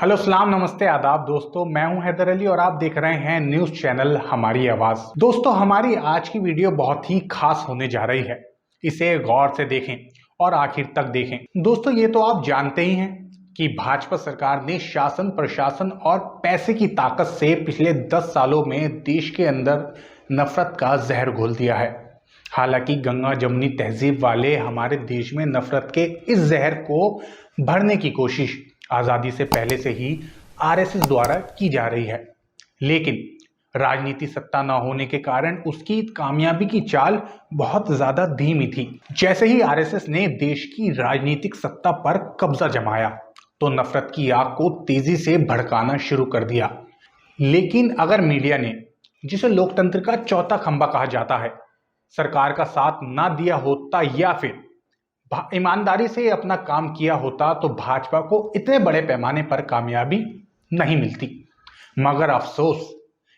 Hello सलाम नमस्ते आदाब दोस्तों, मैं हूं हैदर अली और आप देख रहे हैं न्यूज चैनल हमारी आवाज। दोस्तों, हमारी आज की वीडियो बहुत ही खास होने जा रही है। इसे गौर से देखें और आखिर तक देखें। दोस्तों, ये तो आप जानते ही हैं कि भाजपा सरकार ने शासन प्रशासन और पैसे की ताकत से पिछले 10 सालों में देश के अंदर नफरत का जहर घोल दिया है। हालांकि गंगा जमुनी तहजीब वाले हमारे देश में नफरत के इस जहर को भरने की कोशिश आजादी से पहले से ही आरएसएस द्वारा की जा रही है, लेकिन राजनीति सत्ता न होने के कारण उसकी कामयाबी की चाल बहुत ज्यादा धीमी थी। जैसे ही आरएसएस ने देश की राजनीतिक सत्ता पर कब्जा जमाया तो नफरत की आग को तेजी से भड़काना शुरू कर दिया। लेकिन अगर मीडिया ने, जिसे लोकतंत्र का चौथा खंभा कहा जाता है, सरकार का साथ ना दिया होता या फिर ईमानदारी से अपना काम किया होता तो भाजपा को इतने बड़े पैमाने पर कामयाबी नहीं मिलती। मगर अफसोस,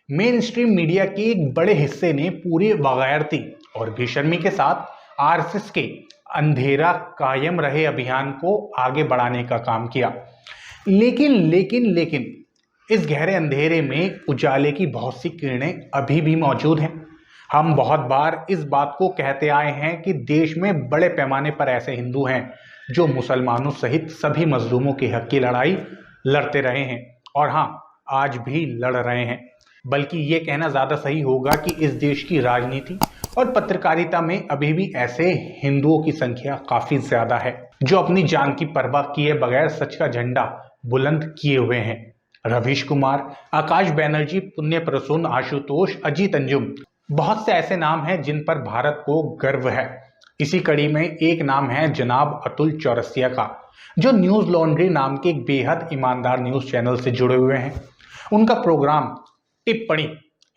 मेन स्ट्रीम मीडिया के एक बड़े हिस्से ने पूरी बगैरती और बेशर्मी के साथ आरएसएस के अंधेरा कायम रहे अभियान को आगे बढ़ाने का काम किया। लेकिन इस गहरे अंधेरे में उजाले की बहुत सी किरणें अभी भी मौजूद हैं। हम बहुत बार इस बात को कहते आए हैं कि देश में बड़े पैमाने पर ऐसे हिंदू हैं जो मुसलमानों सहित सभी मजलूमों के हक की लड़ाई लड़ते रहे हैं और हाँ, आज भी लड़ रहे हैं। बल्कि ये कहना ज्यादा सही होगा कि इस देश की राजनीति और पत्रकारिता में अभी भी ऐसे हिंदुओं की संख्या काफी ज्यादा है जो अपनी जान की परवाह किए बगैर सच का झंडा बुलंद किए हुए हैं। रवीश कुमार, आकाश बैनर्जी, पुण्य प्रसून, आशुतोष, अजीत अंजुम, बहुत से ऐसे नाम हैं जिन पर भारत को गर्व है। इसी कड़ी में एक नाम है जनाब अतुल चौरसिया का, जो न्यूज लॉन्ड्री नाम के एक बेहद ईमानदार न्यूज चैनल से जुड़े हुए हैं। उनका प्रोग्राम टिप्पणी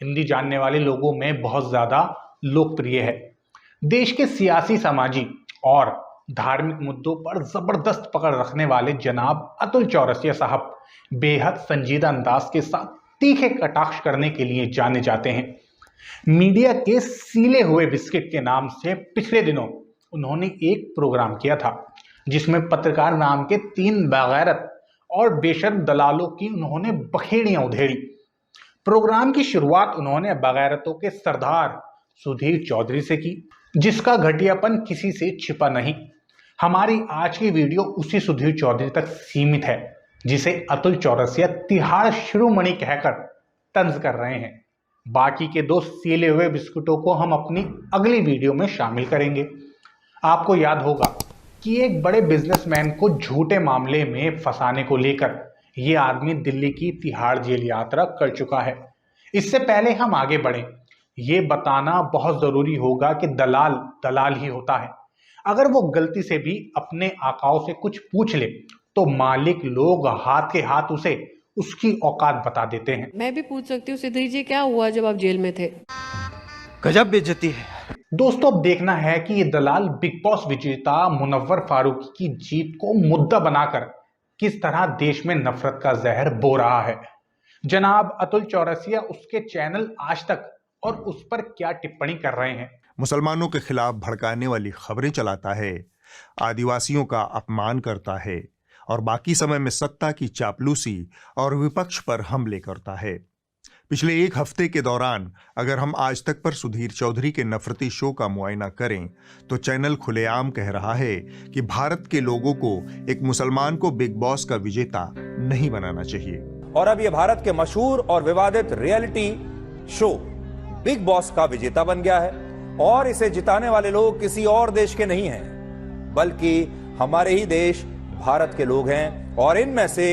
हिंदी जानने वाले लोगों में बहुत ज्यादा लोकप्रिय है। देश के सियासी, सामाजिक और धार्मिक मुद्दों पर जबरदस्त पकड़ रखने वाले जनाब अतुल चौरसिया साहब बेहद संजीदा अंदाज के साथ तीखे कटाक्ष करने के लिए जाने जाते हैं। मीडिया के सीले हुए बिस्किट के नाम से पिछले दिनों उन्होंने एक प्रोग्राम किया था जिसमें पत्रकार नाम के 3 बेगैरत और बेशर्म दलालों की उन्होंने बखेड़ियां उधेड़ी। प्रोग्राम की शुरुआत उन्होंने बेगैरतों के सरदार सुधीर चौधरी से की, जिसका घटियापन किसी से छिपा नहीं। हमारी आज की वीडियो उसी सुधीर चौधरी तक सीमित है जिसे अतुल चौरसिया तिहाड़ शिरोमणि कहकर तंज कर रहे हैं। बाकी के 2 सीले हुए बिस्कुटों को हम अपनी अगली वीडियो में शामिल करेंगे। आपको याद होगा कि एक बड़े बिजनेसमैन को झूठे मामले में फंसाने को लेकर यह आदमी दिल्ली की तिहाड़ जेल यात्रा कर चुका है। इससे पहले हम आगे बढ़ें, ये बताना बहुत जरूरी होगा कि दलाल दलाल ही होता है। अगर वो गलती से भी अपने आकाओं से कुछ पूछ ले तो मालिक लोग हाथ के हाथ उसे उसकी औकात बता देते हैं। मैं भी पूछ सकती हूँ सिद्धि जी, क्या हुआ जब आप जेल में थे? गजब बेइज्जती है। दोस्तों, अब देखना है कि ये दलाल बिग बॉस विजेता मुनव्वर फारूकी की जीत को मुद्दा बनाकर किस तरह देश में नफरत का जहर बो रहा है। जनाब अतुल चौरसिया उसके चैनल आज तक और उस पर क्या टिप्पणी कर रहे हैं। मुसलमानों के खिलाफ भड़काने वाली खबरें चलाता है, आदिवासियों का अपमान करता है और बाकी समय में सत्ता की चापलूसी और विपक्ष पर हमले करता है। पिछले 1 हफ्ते के दौरान अगर हम आज तक पर सुधीर चौधरी के नफरती शो का मुआयना करें तो चैनल खुलेआम कह रहा है कि भारत के लोगों को एक मुसलमान को बिग बॉस का विजेता नहीं बनाना चाहिए। और अब ये भारत के मशहूर और विवादित रियलिटी शो बिग बॉस का विजेता बन गया है और इसे जिताने वाले लोग किसी और देश के नहीं हैं, बल्कि हमारे ही देश भारत के लोग हैं। और इनमें से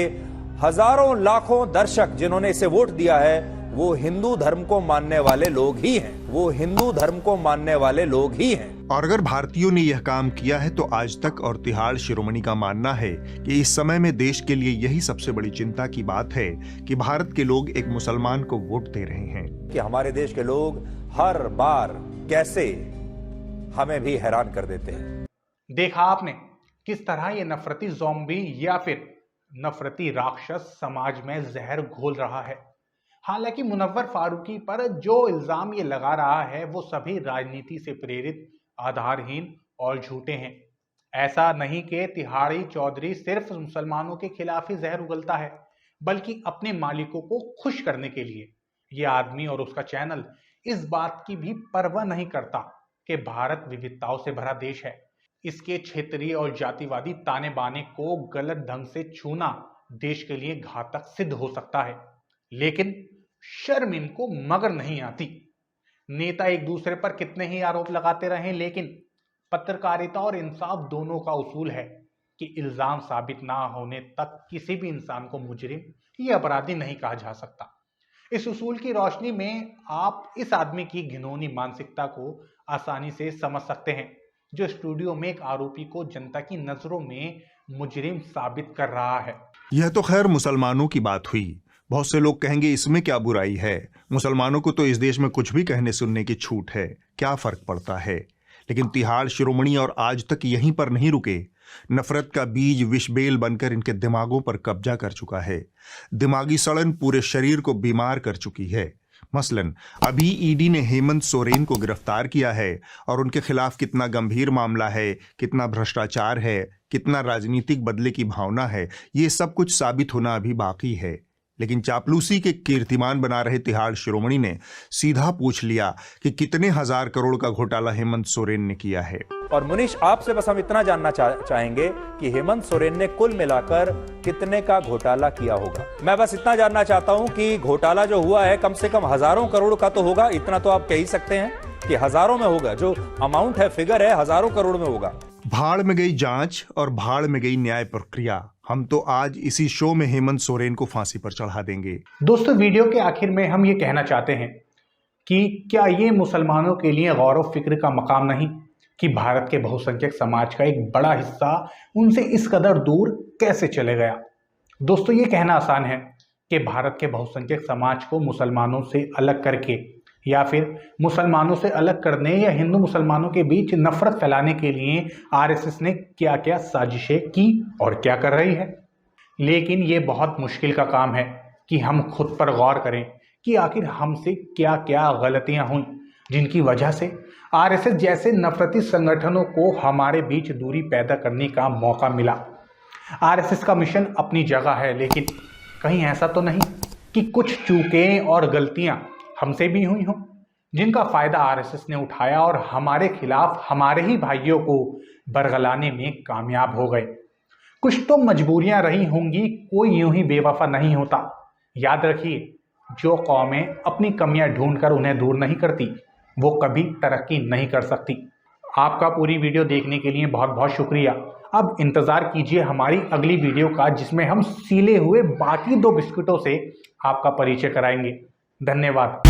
हजारों लाखों दर्शक जिन्होंने इसे वोट दिया है वो हिंदू धर्म को मानने वाले लोग ही हैं। वो हिंदू धर्म को मानने वाले लोग ही हैं। और अगर भारतीयों ने यह काम किया है तो आज तक और तिहाड़ शिरोमणि का मानना है कि इस समय में देश के लिए यही सबसे बड़ी चिंता की बात है कि भारत के लोग एक मुसलमान को वोट दे रहे हैं। कि हमारे देश के लोग हर बार कैसे हमें भी हैरान कर देते हैं। देखा आपने किस तरह ये नफरती ज़ॉम्बी या फिर नफरती राक्षस समाज में जहर घोल रहा है। हालांकि मुनव्वर फारूकी पर जो इल्जाम ये लगा रहा है वो सभी राजनीति से प्रेरित, आधारहीन और झूठे हैं। ऐसा नहीं कि तिहाड़ी चौधरी सिर्फ मुसलमानों के खिलाफ ही जहर उगलता है, बल्कि अपने मालिकों को खुश करने के लिए। यह आदमी और उसका चैनल इस बात की भी परवाह नहीं करता कि भारत विविधताओं से भरा देश है। इसके क्षेत्रीय और जातिवादी ताने बाने को गलत ढंग से छूना देश के लिए घातक सिद्ध हो सकता है, लेकिन शर्म इनको मगर नहीं आती। नेता एक दूसरे पर कितने ही आरोप लगाते रहें, लेकिन पत्रकारिता और इंसाफ दोनों का उसूल है कि इल्जाम साबित ना होने तक किसी भी इंसान को मुजरिम या अपराधी नहीं कहा जा सकता। इस उसूल की रोशनी में आप इस आदमी की घिनौनी मानसिकता को आसानी से समझ सकते हैं, जो स्टूडियो में एक आरोपी को जनता की नजरों में मुजरिम साबित कर रहा है। यह तो खैर मुसलमानों की बात हुई। बहुत से लोग कहेंगे इसमें क्या बुराई है, मुसलमानों को तो इस देश में कुछ भी कहने सुनने की छूट है, क्या फर्क पड़ता है। लेकिन तिहाड़ शिरोमणि और आज तक यहीं पर नहीं रुके। नफरत का बीज विषबेल बनकर इनके दिमागों पर कब्जा कर चुका है। दिमागी सड़न पूरे शरीर को बीमार कर चुकी है। मसलन अभी ईडी ने हेमंत सोरेन को गिरफ्तार किया है और उनके खिलाफ कितना गंभीर मामला है, कितना भ्रष्टाचार है, कितना राजनीतिक बदले की भावना है, ये सब कुछ साबित होना अभी बाकी है। लेकिन चापलूसी के कीर्तिमान बना रहे तिहाड़ शिरोमणि ने सीधा पूछ लिया कि कितने हजार करोड़ का घोटाला हेमंत सोरेन ने किया है। और मुनीश, आपसे बस हम इतना जानना चाहेंगे कि हेमंत सोरेन ने कुल मिलाकर कितने का घोटाला किया होगा। मैं बस इतना जानना चाहता हूं कि घोटाला जो हुआ है कम से कम हजारों करोड़ का तो होगा, इतना तो आप कह ही सकते हैं कि हजारों में होगा। जो अमाउंट है, फिगर है, हजारों करोड़ में होगा। भाड़ में गई जांच और भाड़ में गई न्याय प्रक्रिया। हम तो आज इसी शो में हेमंत सोरेन को फांसी पर चढ़ा देंगे। दोस्तों, वीडियो के आखिर में हम ये कहना चाहते हैं कि क्या ये मुसलमानों के लिए गौरव फिक्र का मकाम नहीं कि भारत के बहुसंख्यक समाज का एक बड़ा हिस्सा उनसे इस कदर दूर कैसे चले गया। दोस्तों, ये कहना आसान है कि भारत के बहुसंख्यक समाज को मुसलमानों से अलग करके या फिर मुसलमानों से अलग करने या हिंदू मुसलमानों के बीच नफरत फैलाने के लिए आरएसएस ने क्या क्या साजिशें की और क्या कर रही है। लेकिन ये बहुत मुश्किल का काम है कि हम खुद पर गौर करें कि आखिर हमसे क्या क्या गलतियां हुई जिनकी वजह से आरएसएस जैसे नफरती संगठनों को हमारे बीच दूरी पैदा करने का मौका मिला। आरएसएस का मिशन अपनी जगह है, लेकिन कहीं ऐसा तो नहीं कि कुछ चूकें और गलतियां हमसे भी हुई हों जिनका फायदा आरएसएस ने उठाया और हमारे खिलाफ हमारे ही भाइयों को बरगलाने में कामयाब हो गए। कुछ तो मजबूरियां रही होंगी, कोई यूं ही बेवफा नहीं होता। याद रखिए, जो कौमें अपनी कमियां ढूंढकर उन्हें दूर नहीं करती वो कभी तरक्की नहीं कर सकती। आपका पूरी वीडियो देखने के लिए बहुत बहुत शुक्रिया। अब इंतजार कीजिए हमारी अगली वीडियो का, जिसमें हम सीले हुए बाकी 2 बिस्कुटों से आपका परिचय कराएंगे। धन्यवाद।